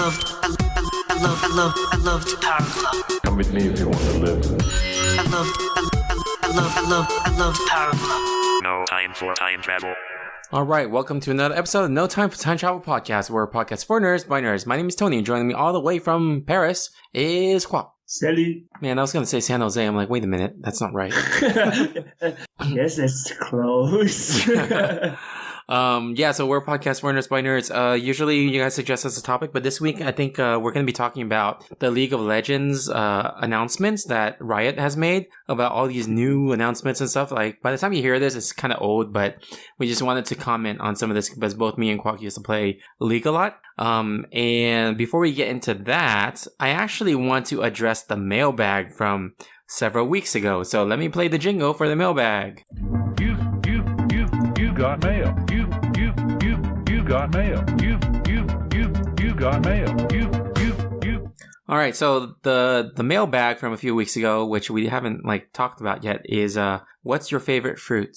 I love the Power Club. Come with me if you want to live. I love the Power Club. No time for time travel. All right, welcome to another episode of No Time for Time Travel Podcast. We're a podcast for nerds by nerds. My name is Tony, and joining me all the way from Paris is Quoc. Salut. Man, I was going to say San Jose. I'm like, wait a minute, that's not right. Yes, it's close. Yeah, so we're a podcast for nerds by nerds. Usually you guys suggest us a topic, but this week I think we're going to be talking about the League of Legends announcements that Riot has made about all these new announcements and stuff. Like, by the time you hear this, it's kind of old, but we just wanted to comment on some of this because both me and Quack used to play League a lot. And before we get into that, I actually want to address the mailbag from several weeks ago. So let me play the jingle for the mailbag. You got mail. You got mail. You got mail. You. All right, so the mailbag from a few weeks ago, which we haven't talked about yet, is what's your favorite fruit?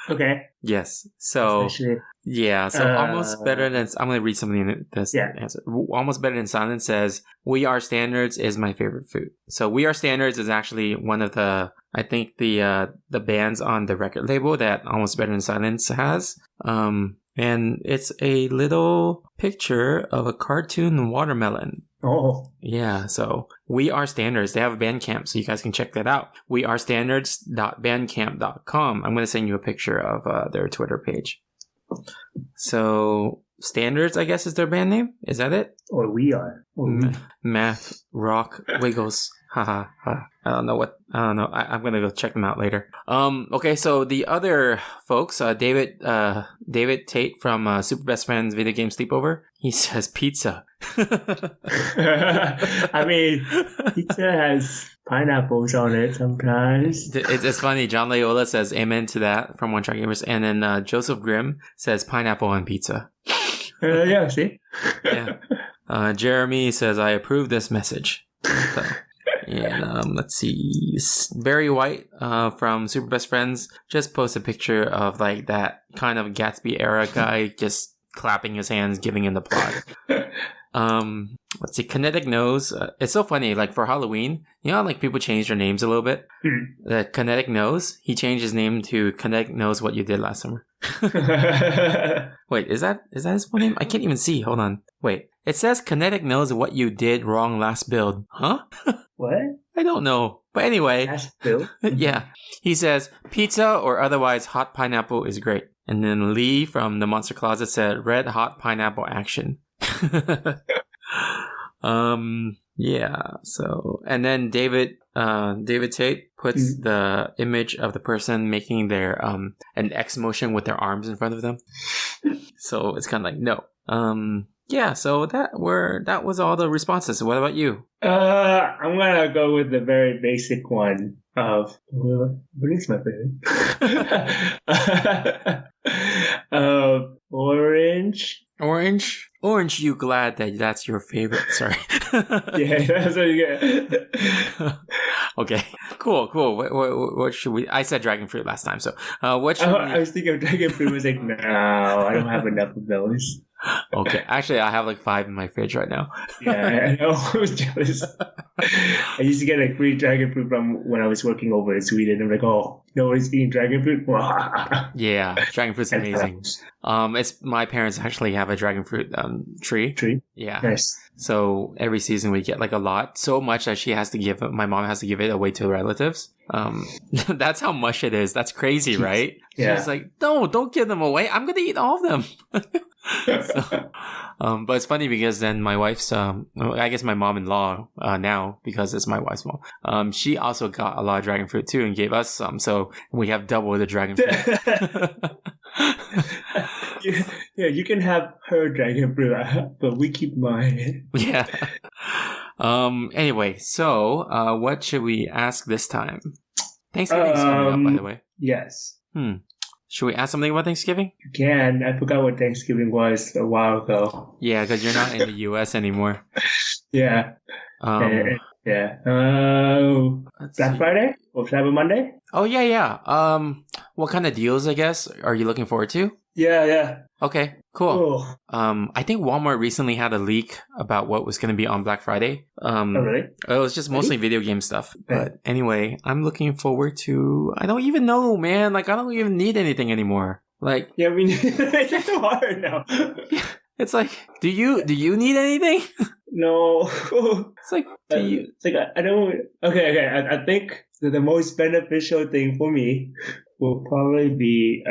Okay. Yes. So yeah. So almost better than I'm going to read something in this answer. Almost better than silence says, "We Are Standards is my favorite fruit." So We Are Standards is actually one of the bands on the record label that Almost Better Than Silence has. And it's a little picture of a cartoon watermelon. Oh. Yeah, so We Are Standards. They have a Bandcamp, so you guys can check that out. wearestandards.bandcamp.com. I'm going to send you a picture of their Twitter page. So Standards, I guess, is their band name? Is that it? Or We Are. Math, Rock, Wiggles. Ha. I don't know. I'm going to go check them out later. Okay, so the other folks, David Tate from Super Best Friends Video Game Sleepover, he says pizza. I mean, pizza has pineapples on it sometimes. It's funny. John Layola says amen to that from One Track Gamers. And then Joseph Grimm says pineapple on pizza. Yeah, see? Yeah. Jeremy says, I approve this message. So, and let's see. Barry White from Super Best Friends just posted a picture of that kind of Gatsby era guy just clapping his hands, giving in the plot. Let's see. Kinetic Nose. It's so funny. For Halloween, you know how people change their names a little bit? The Kinetic Nose, he changed his name to Kinetic Knows What You Did Last Summer. Wait, is that his full name? I can't even see. Hold on. Wait. It says Kinetic Knows What You Did Wrong Last Build. Huh? What? I don't know. But anyway. Last build? Yeah. He says, pizza or otherwise hot pineapple is great. And then Lee from the Monster Closet said, red hot pineapple action. Yeah. So, and then David Tate puts the image of the person making their, an X motion with their arms in front of them. So it's kind of no. Yeah, so that was all the responses. What about you? I'm gonna go with the very basic one of what is my favorite? Orange. Orange, you glad that that's your favorite? Sorry. Yeah, that's what you get. Okay, cool. What should we? I said dragon fruit last time, so what should we? I was thinking of dragon fruit. I was like, no, I don't have enough of those. Okay, actually, I have 5 in my fridge right now. Yeah, I know. I was jealous. I used to get free dragon fruit from when I was working over in Sweden. I'm like, oh, nobody's eating dragon fruit. Yeah, dragon fruit's amazing. It's my parents actually have a dragon fruit tree. Yeah. Nice. So every season we get a lot, so much that my mom has to give it away to relatives. That's how much it is. That's crazy, right? Yeah. She's like, no, don't give them away. I'm gonna eat all of them. So, but it's funny because then my wife's, I guess my mom-in-law now, because it's my wife's mom, she also got a lot of dragon fruit too and gave us some. So we have double the dragon fruit. Yeah, you can have her dragon fruit, but we keep mine. Yeah. Anyway, so what should we ask this time? Thanksgiving's coming up, by the way. Yes. Should we ask something about Thanksgiving? You can. I forgot what Thanksgiving was a while ago. Yeah, because you're not in the U.S. anymore. Yeah. Yeah. Black Friday or Cyber Monday? Oh, yeah. What kind of deals, I guess, are you looking forward to? Yeah. Okay, cool. Oh, I think Walmart recently had a leak about what was going to be on Black Friday. oh really? It was just mostly video game stuff. Okay. But anyway, I'm looking forward to... I don't even know, man. Like, I don't even need anything anymore. Like, Yeah, I mean, it's so hard now. it's like, do you need anything? No. It's like, do you... It's like I don't. Okay. I think that the most beneficial thing for me will probably be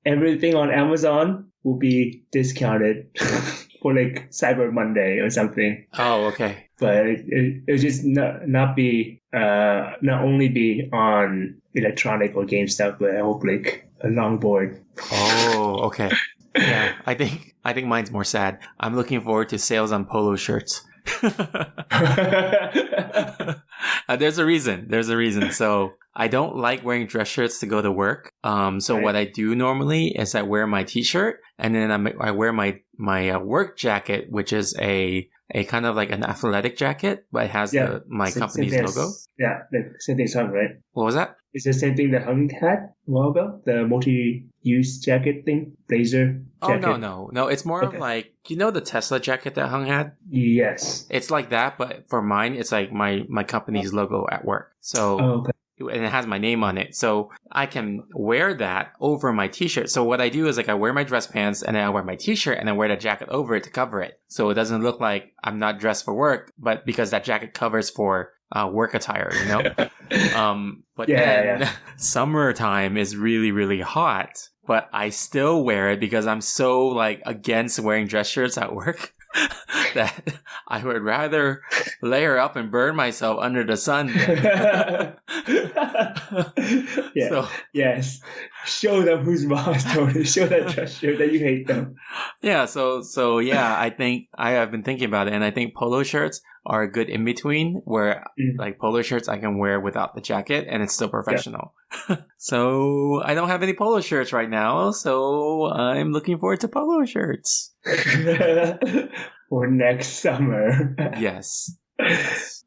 everything on Amazon will be discounted for like Cyber Monday or something. Oh, okay. But it'll just not be not only be on electronic or game stuff, but I hope like a longboard. Oh, okay. Yeah, I think mine's more sad. I'm looking forward to sales on polo shirts. There's a reason. So I don't like wearing dress shirts to go to work. So Right. what I do normally is I wear my t-shirt and then I wear my work jacket, which is a kind of like an athletic jacket, but it has my company's logo. Yeah, the same thing as Hung, right? What was that? It's the same thing that Hung had a while ago. The multi-use jacket thing, blazer jacket. Oh, no. It's more of Okay. like, you know the Tesla jacket that Hung had? Yes. It's like that, but for mine, it's like my company's logo at work. So, Oh, okay. and it has my name on it. So I can wear that over my t-shirt. So what I do is like I wear my dress pants and then I wear my t-shirt and then wear the jacket over it to cover it. So it doesn't look like I'm not dressed for work, but because that jacket covers for work attire, you know? But Yeah, then summertime is really, really hot, but I still wear it because I'm so like against wearing dress shirts at work that I would rather layer up and burn myself under the sun. Yeah. So, Yes. Show them who's boss, Tony. Show that dress shirt that you hate them. yeah, so yeah, I think I have been thinking about it, and I think polo shirts are a good in between where like polo shirts I can wear without the jacket and it's still professional. So I don't have any polo shirts right now, so I'm looking forward to polo shirts. For next summer. Yes.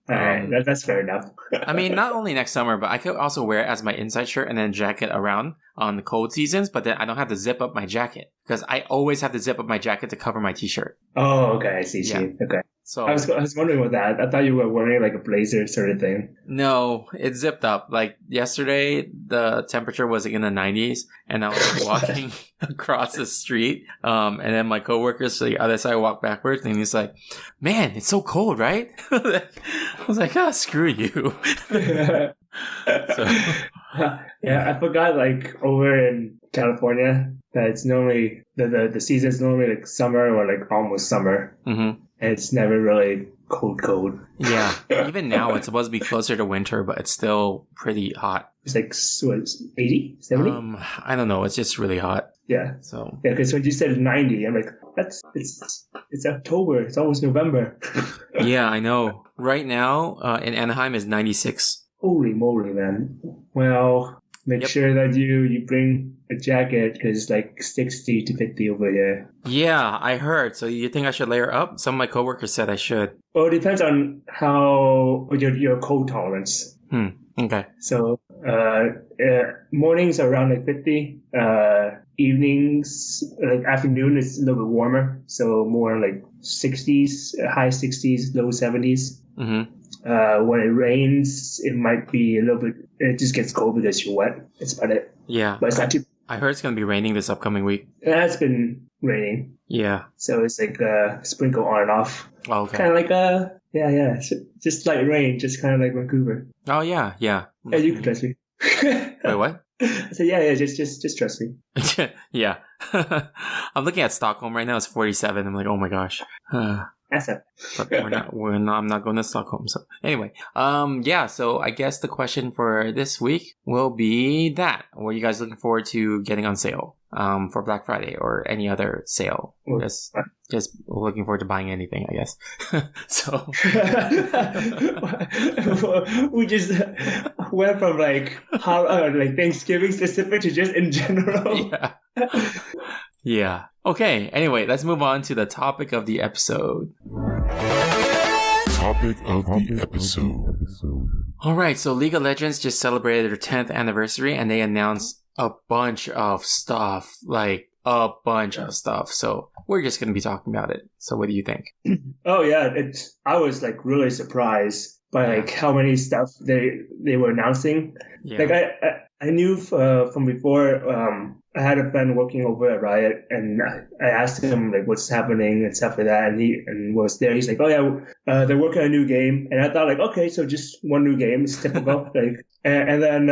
All right, that's fair enough. I mean, not only next summer, but I could also wear it as my inside shirt and then jacket around on the cold seasons, but then I don't have to zip up my jacket because I always have to zip up my jacket to cover my t-shirt. Oh, okay, I see. Yeah. Okay. So I was wondering about that. I thought you were wearing like a blazer sort of thing. no, it zipped up. Like yesterday, the temperature was like in the 90s, and I was walking across the street. And then my coworkers to the other side walked backwards, and he's like, "Man, it's so cold, right?" I was like, "Ah, screw you." Yeah, I forgot. Like over in California, that it's normally the season's normally like summer or like almost summer. Mm-hmm. And it's never really cold. Yeah, even now it's supposed to be closer to winter, but it's still pretty hot. It's like, what, 80, 70? I don't know. It's just really hot. Yeah. So Yeah, because when you said 90, I'm like, it's October. It's almost November. yeah, I know. Right now, in Anaheim is 96. Holy moly, man. Well, make sure that you bring a jacket because it's like 60 to 50 over here. Yeah, I heard. So you think I should layer up? Some of my coworkers said I should. Well, it depends on how your cold tolerance. Okay. So mornings are around like 50. Evenings, like afternoon, is a little bit warmer. So more like 60s, high 60s, low 70s. Mm-hmm. When it rains, it might be a little bit. It just gets cold because you're wet. That's about it. Yeah. But it's not too. I heard it's going to be raining this upcoming week. It has been raining, Yeah. so it's like sprinkle on and off. Oh, okay. Kind of like just like rain, just kind of like Vancouver. Oh, yeah. Yeah. Yeah, you can trust me. Wait, what? I said, yeah, just trust me. Yeah. I'm looking at Stockholm right now. It's 47. I'm like, oh my gosh. That's it. But I'm not going to Stockholm. So anyway, yeah. So I guess the question for this week will be that: what are you guys looking forward to getting on sale, for Black Friday or any other sale? Just looking forward to buying anything, I guess. So we just went from like like Thanksgiving specific to just in general. Yeah. Yeah. Okay. Anyway, let's move on to the topic of the episode. Topic of the episode. All right. So League of Legends just celebrated their 10th anniversary and they announced a bunch of stuff, like a bunch of stuff. So we're just going to be talking about it. So what do you think? Oh yeah, I was like really surprised by like how many stuff they were announcing. Yeah. Like I knew from before. I had a friend working over at Riot, and I asked him like what's happening and stuff like that, and he was there. He's like, oh yeah, they're working on a new game, and I thought like, okay, so just one new game, it's typical. Like, and then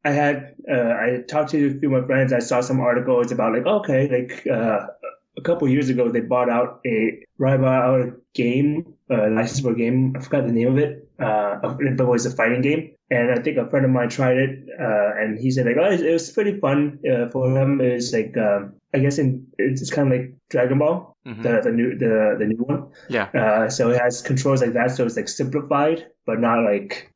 I talked to a few of my friends. I saw some articles about like, okay, like a couple years ago they bought out a game, license for a game. I forgot the name of it. It was a fighting game. And I think a friend of mine tried it, and he said like, oh, it was pretty fun for him. It's like, I guess it's kind of like Dragon Ball, the new one. Yeah. So it has controls like that, so it's like simplified, but not like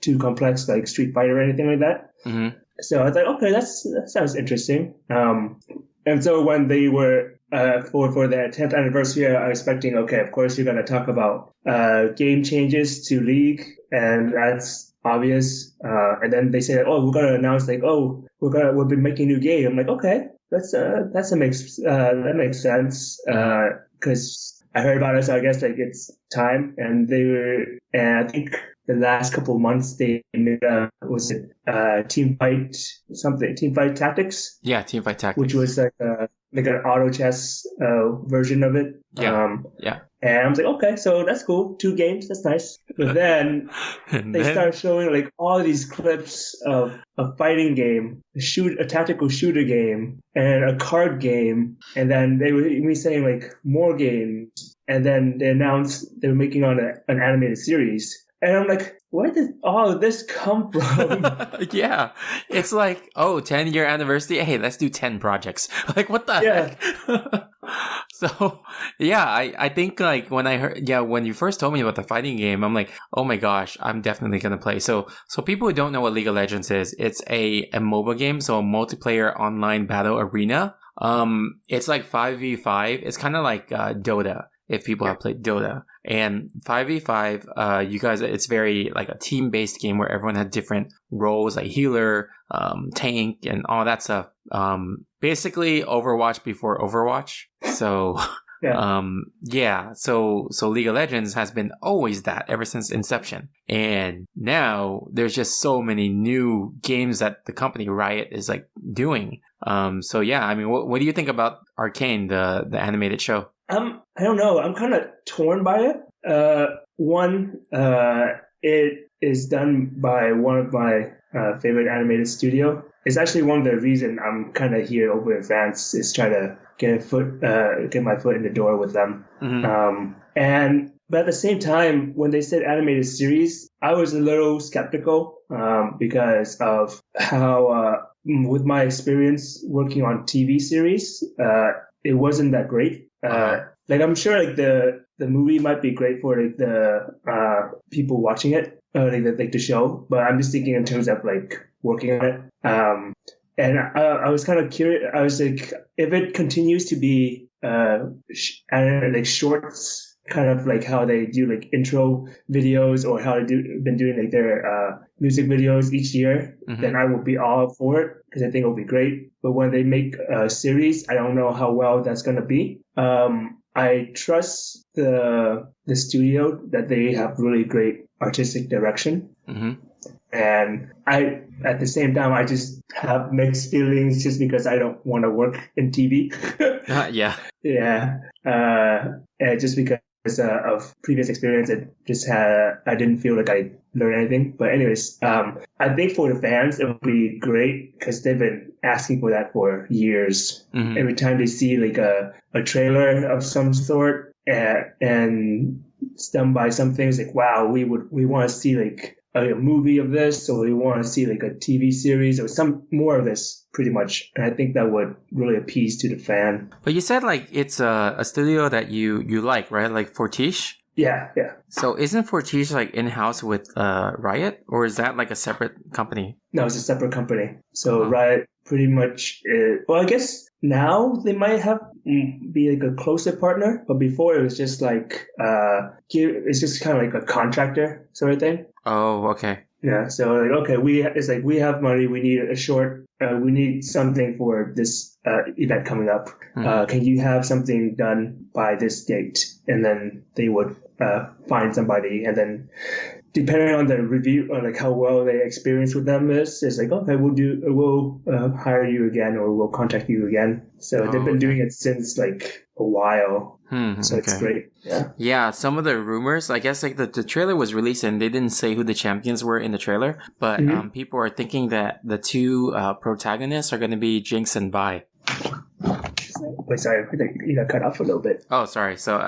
too complex like Street Fighter or anything like that. Mm-hmm. So I thought, okay, that sounds interesting. And so when they were for their 10th anniversary, I was expecting, okay, of course you're going to talk about game changes to League, and that's obvious. And then they said, oh, we're going to announce like, oh, we'll be making a new game. I'm like, okay, that makes sense because I heard about it, so I guess like it's time. And I think the last couple of months they made Team Fight Tactics? Yeah, Team Fight Tactics. Which was like an auto chess version of it. Yeah. And I was like, okay, so that's cool. 2 games, that's nice. But then they started showing like all these clips of a fighting game, a tactical shooter game, and a card game. And then they were me saying like more games. And then they announced they were making on an animated series. And I'm like, where did all of this come from? Yeah. It's like, 10-year anniversary. Hey, let's do 10 projects. Like, what the heck? So, yeah, I think like when you first told me about the fighting game, I'm like, oh my gosh, I'm definitely going to play. So people who don't know what League of Legends is, it's a MOBA game. So a multiplayer online battle arena. It's like 5v5. It's kind of like Dota. If people have played Dota. And 5v5, you guys, it's very like a team-based game where everyone had different roles, like healer, tank, and all that stuff. Basically Overwatch before Overwatch. So, So League of Legends has been always that ever since inception. And now there's just so many new games that the company Riot is like doing. So yeah, I mean, what do you think about Arcane, the animated show? I don't know. I'm kind of torn by it. It is done by one of my favorite animated studio. It's actually one of the reasons I'm kind of here over in France is try to get my foot in the door with them. Mm-hmm. But at the same time, when they said animated series, I was a little skeptical because of how, with my experience working on TV series, it wasn't that great. Like I'm sure like the movie might be great for like the people watching it, like the show, but I'm just thinking in terms of like working on it. And I was kind of curious. I was like, if it continues to be like shorts, kind of like how they do like intro videos or how been doing like their music videos each year, then I will be all for it because I think it'll be great. But when they make a series, I don't know how well that's gonna be. I trust the studio that they have really great artistic direction. Mm-hmm. And at the same time, I just have mixed feelings just because I don't want to work in TV. Yeah. Just because of previous experience, I didn't feel like I learned anything. But anyways, I think for the fans, it would be great because they've been asking for that for years. Mm-hmm. Every time they see like a trailer of some sort and it's done by something, it's like, wow, we want to see like a movie of this, or we want to see like a TV series or some more of this pretty much. And I think that would really appease to the fan. But you said like it's a studio that you like, right? Like Fortiche? Yeah. So isn't Fortiche like in-house with Riot, or is that like a separate company? No, it's a separate company. So Riot pretty much I guess now they might have be like a closer partner, but before it was just like it's just kind of like a contractor sort of thing. Oh, okay. Yeah, so like okay, we have money, we need a short we need something for this event coming up. Can you have something done by this date? And then they would find somebody, and then depending on the review or like how well the experience with them is, it's like, okay, we'll hire you again, or we'll contact you again. So they've been doing it since like a while. So it's great. Yeah, some of the rumors, I guess like the trailer was released and they didn't say who the champions were in the trailer, but people are thinking that the two protagonists are going to be Jinx and Vi. Wait, sorry, you got cut off a little bit. Oh, sorry. So,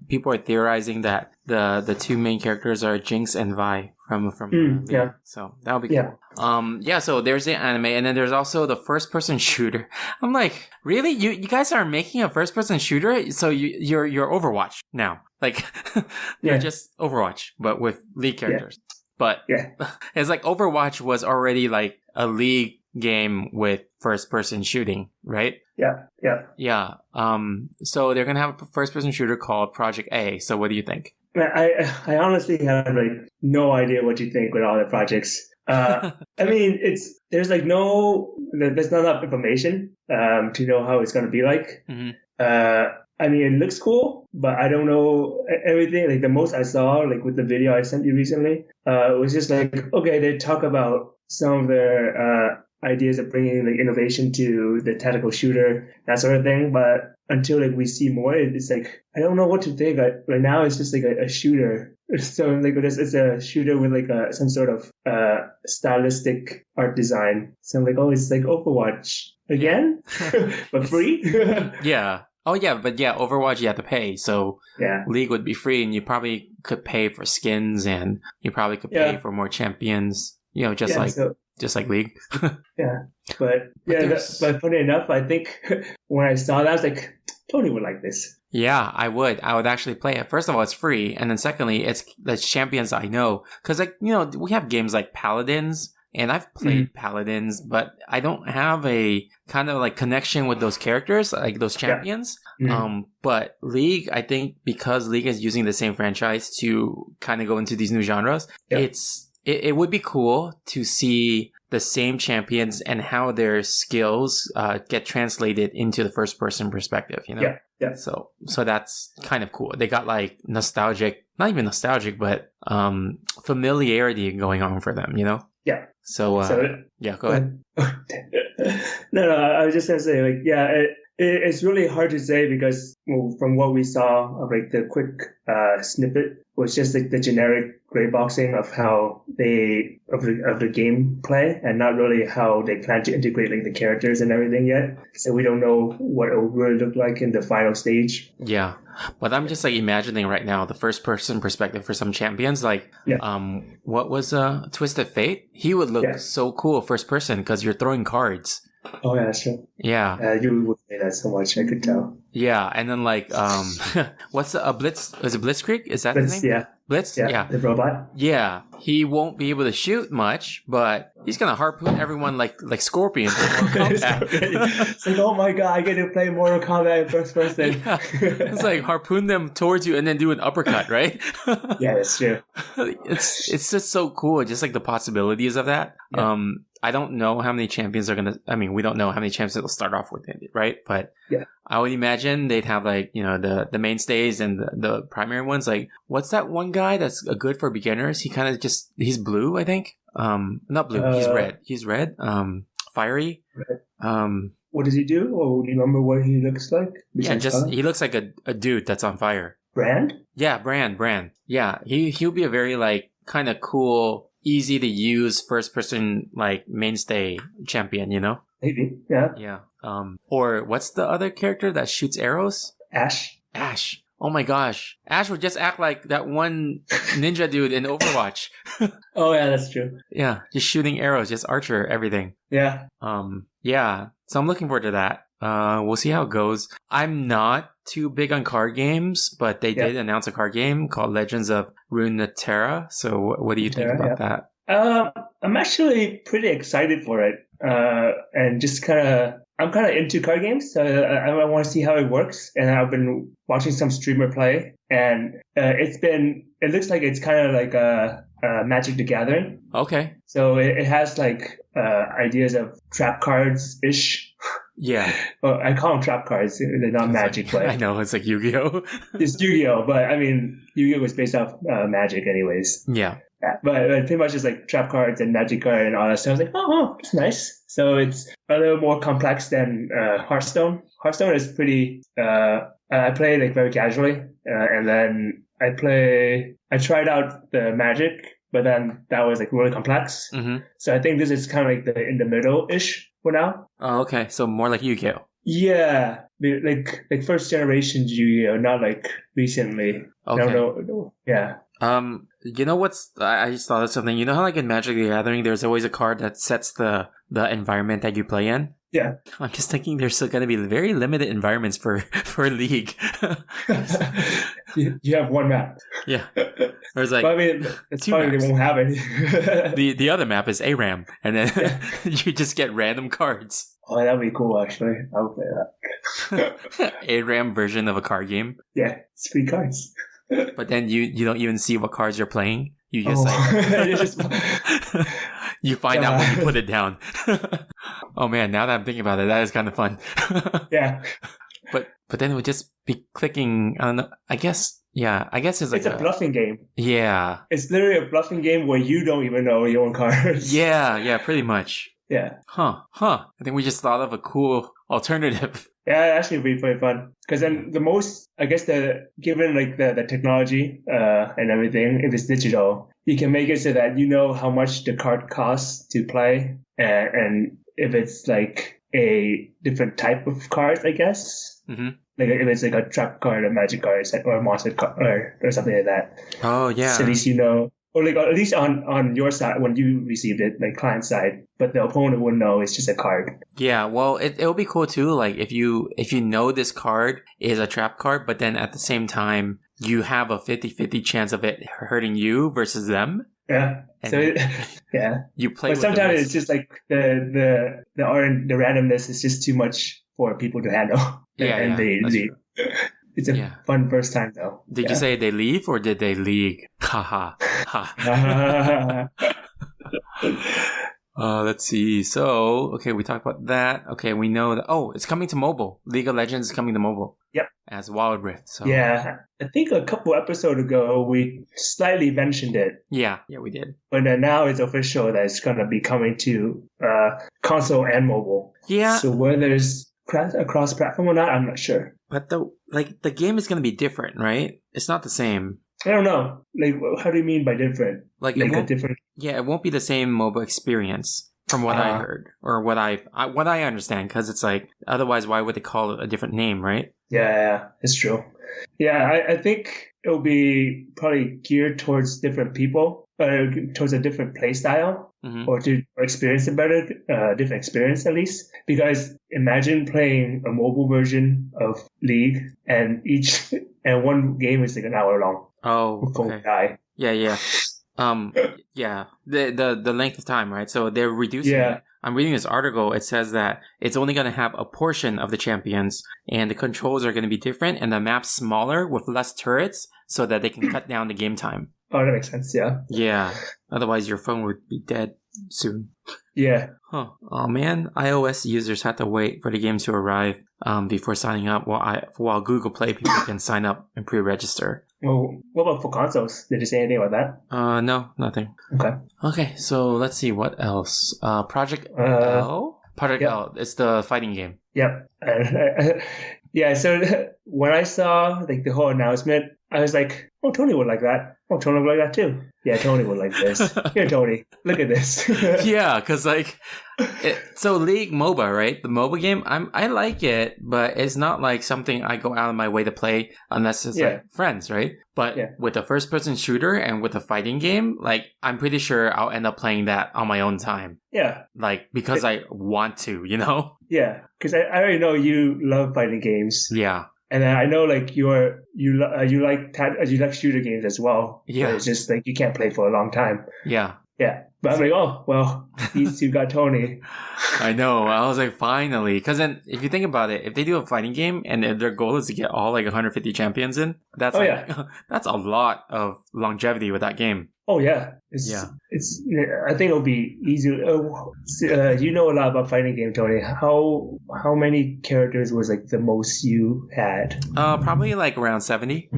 people are theorizing that the two main characters are Jinx and Vi from yeah. So that'll be cool. So there's the anime, and then there's also the first person shooter. I'm like, really? You guys are making a first person shooter? So you're Overwatch now. Like you're just Overwatch, but with League characters. But it's like Overwatch was already like a League game with first person shooting, right? Yeah. So they're gonna have a first person shooter called Project A. So what do you think? I honestly have like no idea what you think with all the projects. I mean, there's not enough information to know how it's gonna be like. I mean, it looks cool, but I don't know everything. Like the most I saw, like with the video I sent you recently, it was just like, okay, they talk about some of their ideas of bringing like innovation to the tactical shooter, that sort of thing. But until like we see more, it's like I don't know what to think. Right now, it's just like a shooter. So like it's a shooter with like some sort of stylistic art design. So I'm like, oh, it's like Overwatch again, but free. Yeah. Oh, yeah, but Overwatch you have to pay, so League would be free, and you probably could pay for skins, and you probably could pay for more champions, just like League. But funny enough, I think when I saw that, I was like, Tony would like this. Yeah, I would actually play it. First of all, it's free, and then secondly, it's the champions I know, because we have games like Paladins. And I've played Paladins, but I don't have a kind of like connection with those characters, like those champions. But League, I think because League is using the same franchise to kind of go into these new genres, it would be cool to see the same champions and how their skills get translated into the first person perspective, Yeah. So that's kind of cool. They got like not even nostalgic, but familiarity going on for them, Yeah. So go ahead. No, I was just gonna say, like, it's really hard to say because from what we saw of like the quick snippet was just like the generic gray boxing of how of the gameplay, and not really how they plan to integrate like the characters and everything yet. So we don't know what it will really look like in the final stage. Yeah. But I'm just like imagining right now the first person perspective for some champions, like what was Twisted Fate? He would look so cool first person because you're throwing cards. Oh yeah, that's true. Yeah. You would say that so much, I could tell. Yeah, and then like what's a Blitz? Is it Blitzkrieg? Is that his name? Yeah. Blitz? Yeah. The robot? Yeah. He won't be able to shoot much, but he's gonna harpoon everyone like Scorpion. It's like, oh my god, I get to play Mortal Kombat in first person. Yeah. It's like harpoon them towards you and then do an uppercut, right? Yeah, that's true. It's just so cool, just like the possibilities of that. Yeah. I don't know how many champions we don't know how many champions they'll start off with, right? But I would imagine they'd have like, the mainstays and the primary ones. Like, what's that one guy that's good for beginners? He kind of he's blue, I think. Not blue, he's red. He's red. Fiery. Red. What does he do? Or do you remember what he looks like? He looks like a dude that's on fire. Brand? Yeah, Brand. Yeah, he'll be a very like kind of cool, easy to use first person like mainstay champion, Maybe, yeah. Yeah. Or what's the other character that shoots arrows? Ash. Oh my gosh. Ash would just act like that one ninja dude in Overwatch. Oh yeah, that's true. Yeah, just shooting arrows, just archer, everything. Yeah. Yeah. So I'm looking forward to that. We'll see how it goes. I'm not too big on card games, but they did announce a card game called Legends of Runeterra. So what do you think about that? I'm actually pretty excited for it. And just I'm kind of into card games, so I want to see how it works. And I've been watching some streamer play, and it looks like it's kind of like a Magic the Gathering. Okay. So it has like ideas of trap cards ish. Yeah. Well, I call them trap cards. They're not magic, I but know, it's like Yu-Gi-Oh! it's Yu-Gi-Oh. But I mean, Yu-Gi-Oh was based off magic, anyways. Yeah. Yeah, but pretty much it's like trap cards and magic card and all that stuff. I was like, oh, it's nice. So it's a little more complex than Hearthstone. Hearthstone is pretty. I play like very casually, and then I tried out the magic, but then that was like really complex. Mm-hmm. So I think this is kind of like the in the middle ish for now. Oh, okay. So more like Yu-Gi-Oh! Yeah, like first generation Yu-Gi-Oh, not like recently. Okay. No. Yeah. You know what's? I just thought of something. You know how like in Magic the Gathering, there's always a card that sets the environment that you play in. Yeah. I'm just thinking there's still going to be very limited environments for League. You have one map. Yeah. There's like But I mean, it's two probably maps. they won't have any. the other map is ARAM, and then you just get random cards. Oh, that'd be cool, actually. I would play that. ARAM version of a card game, Yeah, it's free cards. but then you don't even see what cards you're playing. You just You just- you find out when you put it down. Oh man, now that I'm thinking about it, that is kind of fun. yeah, But then it would just be clicking. I don't know. I guess it's like it's a bluffing game. Yeah. It's literally a bluffing game where you don't even know your own cards. Yeah, pretty much. Yeah. Huh. I think we just thought of a cool alternative. Yeah, it actually would be pretty fun. Because then given like the technology and everything, if it's digital, you can make it so that you know how much the card costs to play, and if it's like a different type of card, I guess. Mm-hmm. Like if it's like a trap card, a magic card, or a monster card, or something like that. Oh yeah. So at least you know, or like at least on your side when you received it, like client side, but the opponent wouldn't know it's just a card. Yeah, well, it'll be cool too. Like if you know this card is a trap card, but then at the same time you have a 50-50 chance of it hurting you versus them. Yeah. And So yeah. you play. But with the sometimes risk. it's just like the randomness is just too much for people to handle. Yeah, that's true. It's a fun first time though. Did you say they leave or did they league? Ha. Let's see. So, okay, we talked about that. Okay, we know that. Oh, it's coming to mobile. League of Legends is coming to mobile. Yep. As Wild Rift. So. Yeah, I think a couple episodes ago we slightly mentioned it. Yeah, we did. But then now it's official that it's gonna be coming to console and mobile. Yeah. So whether it's a cross-platform or not, I'm not sure. But the game is going to be different, right? It's not the same. I don't know. Like, how do you mean by different? Like a different. Yeah, it won't be the same mobile experience from what I heard or what I understand. Because it's like otherwise, why would they call it a different name, right? Yeah, it's true. Yeah, I think it'll be probably geared towards different people, towards a different play style. Mm-hmm. Or to experience a better, different experience at least. Because imagine playing a mobile version of League and one game is like an hour long. Oh, okay. Die. Yeah. Yeah. The length of time, right? So they're reducing it. I'm reading this article. It says that it's only going to have a portion of the champions and the controls are going to be different and the map's smaller with less turrets so that they can cut down the game time. Oh, that makes sense, yeah. Yeah. Otherwise, your phone would be dead soon. Yeah. Huh. Oh, man. iOS users have to wait for the game to arrive before signing up, while Google Play people can sign up and pre-register. Well, what about for consoles? Did you say anything about that? No, nothing. Okay, so let's see. What else? Project L? Project L. It's the fighting game. Yep. Yeah, so when I saw like the whole announcement, I was like, oh, Tony would like that. Oh, Tony would like that too. Yeah, Tony would like this. Here, Tony, look at this. Yeah, because like, so League MOBA, right? The MOBA game, I like it, but it's not like something I go out of my way to play unless it's like friends, right? But with a first-person shooter and with a fighting game, like I'm pretty sure I'll end up playing that on my own time. Yeah. Like because I want to, you know? Yeah, because I already know you love fighting games. Yeah. And I know like you like shooter games as well. Yeah. It's just like you can't play for a long time. Yeah. Yeah. But I'm like, oh, well, these two got Tony. I know. I was like, finally. Because then, if you think about it, if they do a fighting game and if their goal is to get all like 150 champions in, that's that's a lot of longevity with that game. Oh, yeah. It's. I think it'll be easy. You know a lot about fighting game, Tony. How many characters was like the most you had? Probably like around 70.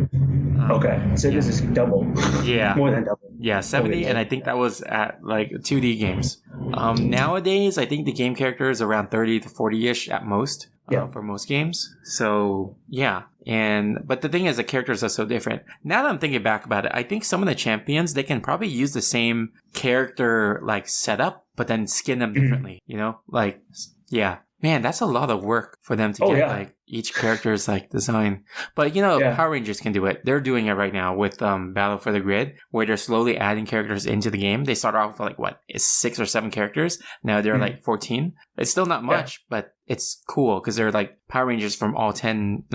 Okay, so this is double. Yeah. More than double. Yeah, 70, and I think that was at like 2D games. Nowadays, I think the game character is around 30 to 40-ish at most for most games. So, yeah. But the thing is, the characters are so different. Now that I'm thinking back about it, I think some of the champions, they can probably use the same character like setup, but then skin them differently, you know? Like, yeah. Man, that's a lot of work for them to get like each character's like design. But you know, Power Rangers can do it. They're doing it right now with Battle for the Grid, where they're slowly adding characters into the game. They start off with like 6 or 7 characters. Now they're like 14. It's still not much, but it's cool because they're like Power Rangers from all 20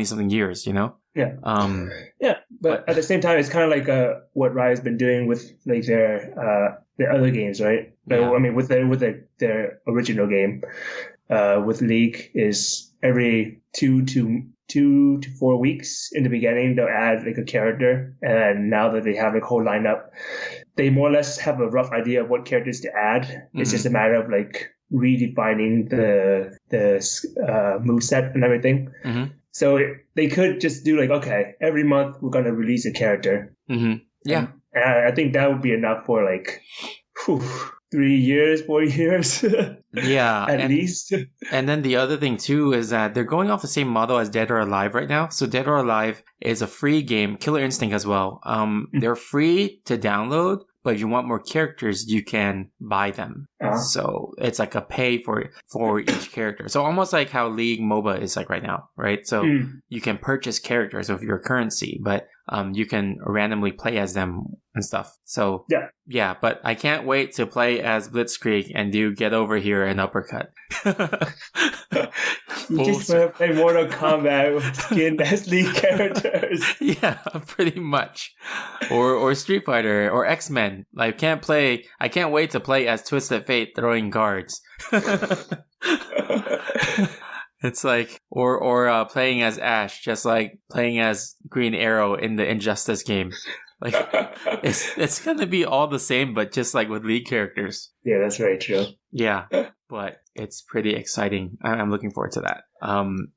something years, you know? Yeah. But at the same time, it's kind of like what Riot's been doing with like their other games, right? Yeah. I mean, with their original game. With League is every 2 to 4 weeks in the beginning they'll add like a character, and now that they have a whole lineup, they more or less have a rough idea of what characters to add. Mm-hmm. It's just a matter of like redefining the moveset and everything. Mm-hmm. So they could just do like, okay, every month we're gonna release a character. Mm-hmm. Yeah, and I think that would be enough for like 3 years, 4 years. Yeah. At least. And then the other thing too is that they're going off the same model as Dead or Alive right now. So Dead or Alive is a free game, Killer Instinct as well. They're free to download, but if you want more characters, you can buy them. So it's like a pay for each character. So almost like how League MOBA is like right now, right? So you can purchase characters with your currency, but you can randomly play as them and stuff. So yeah, but I can't wait to play as Blitzkrieg and do Get Over Here and Uppercut. You just want to play Mortal Kombat with skin as lead characters. Yeah, pretty much. Or Street Fighter or X-Men. I can't wait to play as Twisted Fate throwing guards. It's like, or playing as Ash, just like playing as Green Arrow in the Injustice game. Like, it's gonna be all the same, but just like with League characters. Yeah, that's very true. Yeah, but it's pretty exciting. I'm looking forward to that.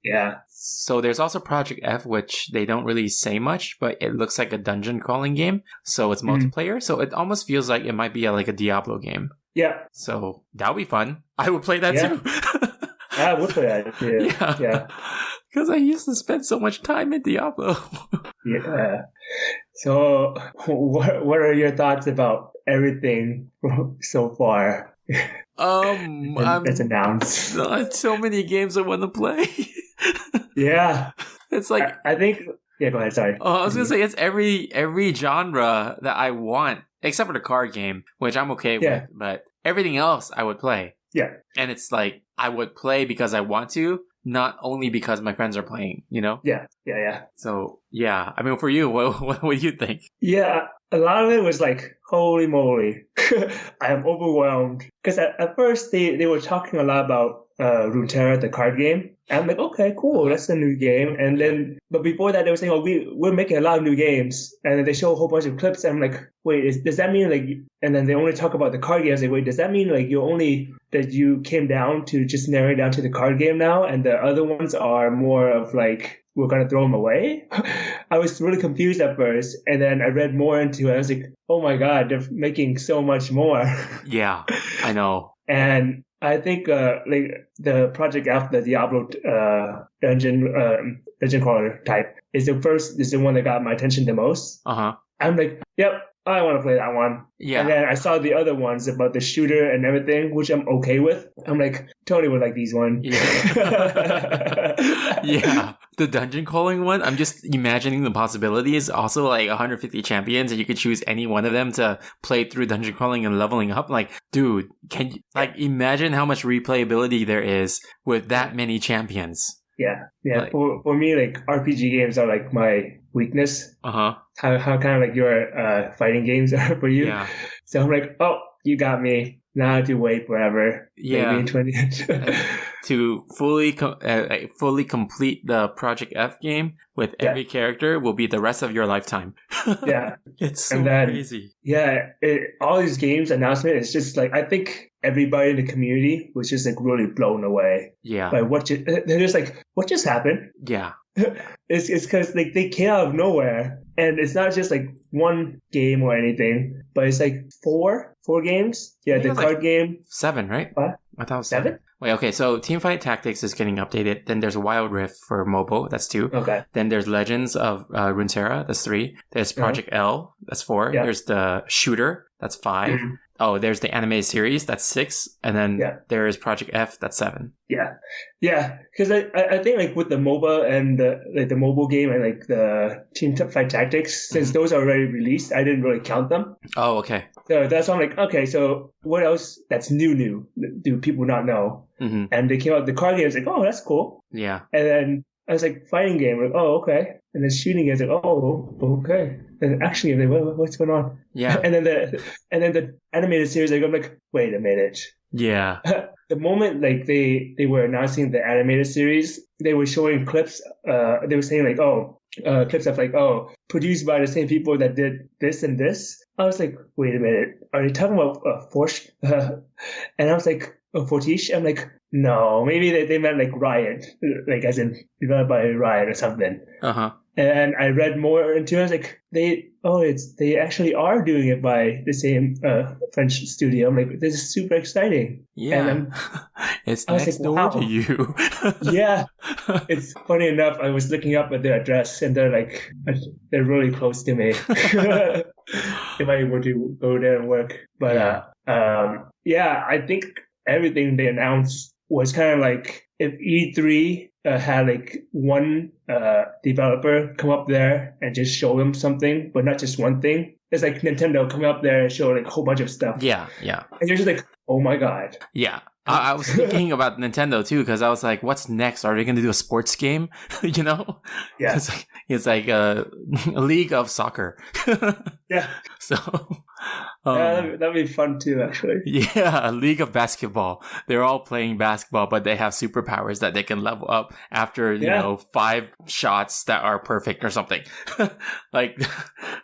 Yeah. So there's also Project F, which they don't really say much, but it looks like a dungeon crawling game. So it's multiplayer. So it almost feels like it might be like a Diablo game. Yeah. So that would be fun. I would play that too. I would play that too. Yeah. Because I used to spend so much time in Diablo. Yeah. So what are your thoughts about everything so far? That's announced. So many games I want to play. Yeah. It's like I think. Yeah, go ahead. Sorry. I was gonna say it's every genre that I want, except for the card game, which I'm okay with. But everything else I would play. Yeah. And it's like I would play because I want to, not only because my friends are playing. You know? Yeah. So yeah, I mean, for you, what do you think? Yeah, a lot of it was like, holy moly, I am overwhelmed. Because at first they were talking a lot about Runeterra, the card game. And I'm like, okay, cool, that's a new game. And then, but before that, they were saying, oh, we're making a lot of new games. And then they show a whole bunch of clips. And I'm like, wait, does that mean like, and then they only talk about the card game. I was like, wait, does that mean like you came down to just narrowing down to the card game now? And the other ones are more of like, we're going to throw them away? I was really confused at first. And then I read more into it. I was like, oh my God, they're making so much more. Yeah, I know. And I think like the project after the Diablo dungeon crawler type is the one that got my attention the most. I'm like, yep, I want to play that one. Yeah. And then I saw the other ones about the shooter and everything, which I'm okay with. I'm like, Tony would like these ones. Yeah. Yeah. The dungeon crawling one, I'm just imagining the possibilities. Also, like 150 champions, and you could choose any one of them to play through dungeon crawling and leveling up. Like, dude, can you imagine how much replayability there is with that many champions? Yeah. Like, for me, like RPG games are like my weakness. How kind of like your fighting games are for you. Yeah. So I'm like, oh, you got me. Now I have to wait forever. Yeah. Maybe in 20. To fully complete the Project F game with every character will be the rest of your lifetime. Yeah. It's so And then- crazy. Yeah, all these games announcement is just like, I think everybody in the community was just like really blown away Yeah. by they're just like, what just happened? Yeah. It's because like they came out of nowhere, and it's not just like one game or anything, but it's like four games. Yeah, think the it was card like game. 7, right? What? I thought it was 7? Wait, okay, so Teamfight Tactics is getting updated. Then there's Wild Rift for mobile. That's 2. Okay. Then there's Legends of Runeterra. That's 3. There's Project L. That's 4. Yeah. There's the Shooter. That's 5. Mhm. Oh, there's the anime series. That's 6. And then Yeah. there is Project F. That's 7. Yeah, because I think like with the MOBA and the mobile game and like the Team Fight Tactics, since those are already released, I didn't really count them. Oh, okay. So that's why I'm like, okay, so what else that's new do people not know? Mm-hmm. And they came out the card games like, oh, that's cool. Yeah. And then I was like, fighting game, like, oh, okay. And then shooting games, like, oh, okay. And action game, like, what's going on? Yeah. And then the animated series, like, I'm like, wait a minute. Yeah. The moment like they were announcing the animated series, they were showing clips. They were saying like, clips of like, produced by the same people that did this and this. I was like, wait a minute, are they talking about Forge? And I was like, Fortiche? I'm like, no, maybe they meant like Riot, like as in developed by Riot or something. Uh-huh. And I read more into it. I was like, they actually are doing it by the same French studio. I'm like, this is super exciting. Yeah. And it's I was next like, door wow. to you. yeah, it's funny enough. I was looking up at their address, and they're really close to me. If I were to go there and work, but I think everything they announced was kind of like if E3 had like one developer come up there and just show them something, but not just one thing. It's like Nintendo coming up there and show like a whole bunch of stuff. Yeah. And you're just like, oh my god. Yeah. I was thinking about Nintendo too, because I was like, what's next? Are they going to do a sports game? You know? Yeah. It's like a league of soccer. Yeah. So, that'd be fun too, actually. yeah, a league of basketball. They're all playing basketball, but they have superpowers that they can level up after, you know, 5 shots that are perfect or something. Like,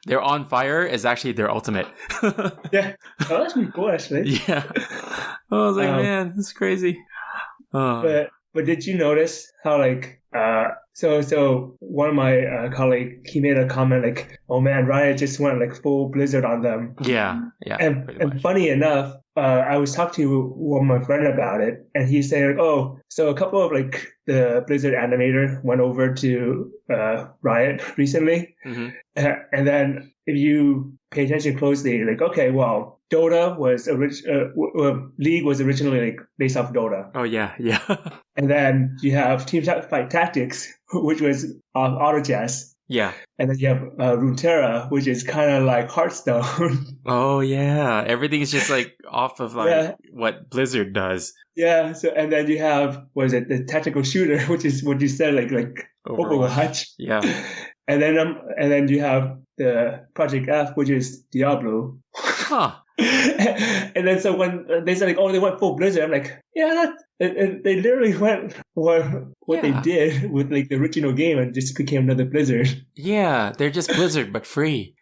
they're on fire is actually their ultimate. Yeah. Oh, that's pretty cool, actually. Yeah. I was like, man, this is crazy. But did you notice how like so one of my colleague, he made a comment like, oh man, Riot just went like full Blizzard on them. Yeah. And funny enough, I was talking to one of my friend about it, and he said, oh, so a couple of like the Blizzard animator went over to Riot recently, and then if you pay attention closely, like, okay, well, Dota was League was originally like based off Dota. Oh yeah. And then you have Team Fight Tactics, which was Auto Chess. Yeah. And then you have Runeterra, which is kind of like Hearthstone. Oh yeah, everything's just like off of like what Blizzard does. Yeah. So and then you have the tactical shooter, which is what you said, like Overwatch. Yeah. And then you have the Project F, which is Diablo. Huh. And then so when they said like, oh, they went full Blizzard, I'm like, yeah, they literally went what they did with like the original game and just became another Blizzard. Yeah, they're just Blizzard but free.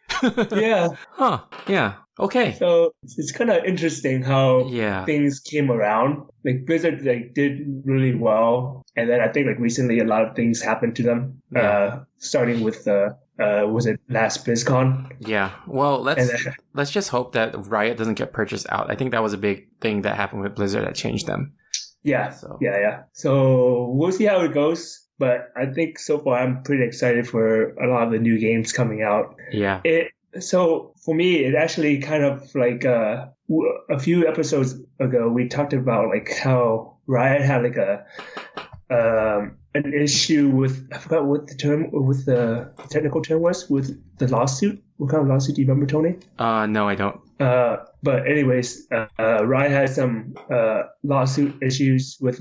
Yeah. Huh. Yeah. Okay. So it's kind of interesting how Yeah. things came around. Like Blizzard like did really well, and then I think like recently a lot of things happened to them. Yeah. Starting with was it last BlizzCon? Yeah. Well, let's just hope that Riot doesn't get purchased out. I think that was a big thing that happened with Blizzard that changed them. Yeah. So. Yeah. So we'll see how it goes. But I think so far I'm pretty excited for a lot of the new games coming out. Yeah. So for me, it actually kind of like a few episodes ago, we talked about like how Riot had like an issue with, I forgot what the technical term was, with the lawsuit. What kind of lawsuit do you remember, Tony? No, I don't. But anyways, Riot has some lawsuit issues with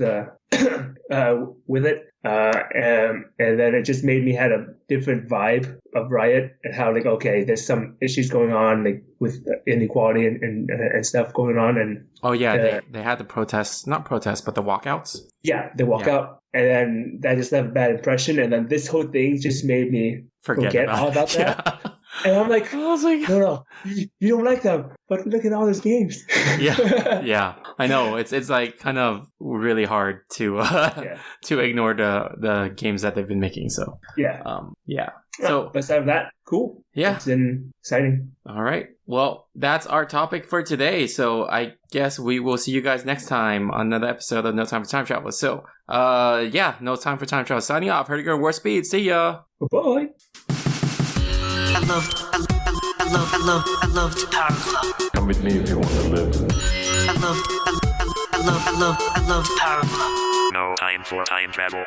with it, and then it just made me had a different vibe of Riot and how like okay, there's some issues going on like with inequality and stuff going on, and Oh yeah, they had the protests, not protests, but the walkouts. yeah, they walk out, and then that just left a bad impression, and then this whole thing just made me forget all about that. Yeah. And I'm like, I was like, no, you don't like them, but look at all those games. yeah, I know. It's like kind of really hard to to ignore the games that they've been making. So yeah. So Besides of that, cool. Yeah. It's been exciting. All right. Well, that's our topic for today. So I guess we will see you guys next time on another episode of No Time for Time Travel. So, No Time for Time Travel. Signing off. Hurdy Warp Speed. See ya. Bye-bye. I love the Power Club. Come with me if you want to live. I love the Power Club. No time for time travel.